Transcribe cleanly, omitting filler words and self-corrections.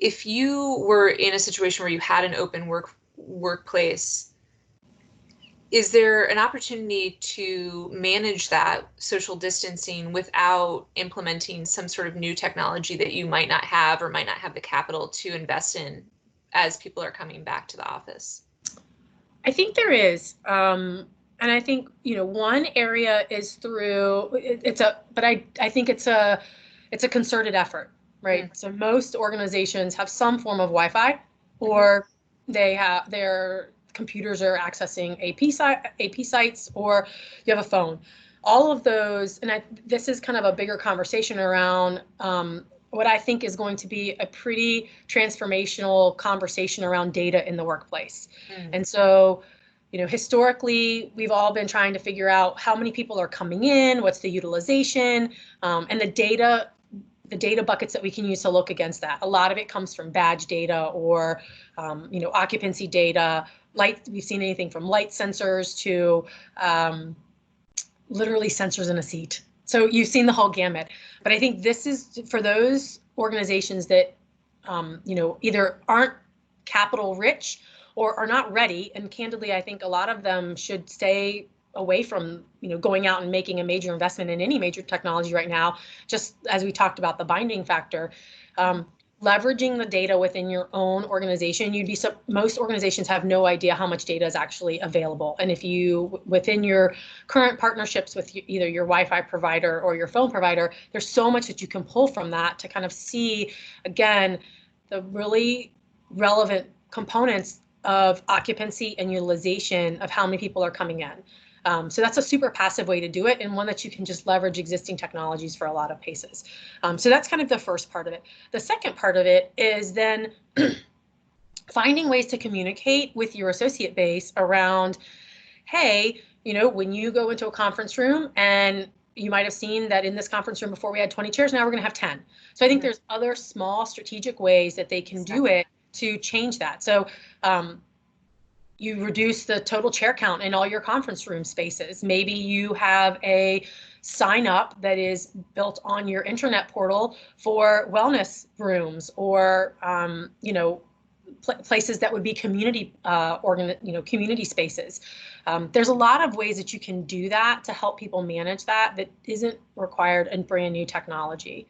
if you were in a situation where you had an open workplace, is there an opportunity to manage that social distancing without implementing some sort of new technology that you might not have or might not have the capital to invest in as people are coming back to the office? I think there is. And I think, one area is through but I think it's a concerted effort, right? So most organizations have some form of Wi-Fi, or they have their computers are accessing AP sites, or you have a phone. All of those, and this is kind of a bigger conversation around what I think is going to be a pretty transformational conversation around data in the workplace. And so, historically, we've all been trying to figure out how many people are coming in, what's the utilization, and the data buckets that we can use to look against that. A lot of it comes from badge data or, occupancy data. We've seen anything from light sensors to literally sensors in a seat. So you've seen the whole gamut. But I think this is for those organizations that, either aren't capital rich or are not ready. And candidly, I think a lot of them should stay away from, going out and making a major investment in any major technology right now. Just as we talked about the binding factor, leveraging the data within your own organization. Most organizations have no idea how much data is actually available. And if you, within your current partnerships with either your Wi-Fi provider or your phone provider, there's so much that you can pull from that to kind of see, again, the really relevant components of occupancy and utilization of how many people are coming in. So that's a super passive way to do it, and one that you can just leverage existing technologies for a lot of places. So that's kind of the first part of it. The second part of it is then finding ways to communicate with your associate base around, hey, when you go into a conference room, and you might have seen that in this conference room before we had 20 chairs, now we're going to have 10. So I think there's other small strategic ways that they can do it to change that. So you reduce the total chair count in all your conference room spaces. Maybe you have a sign up that is built on your intranet portal for wellness rooms, or places that would be community community spaces. There's a lot of ways that you can do that to help people manage that isn't required in brand new technology.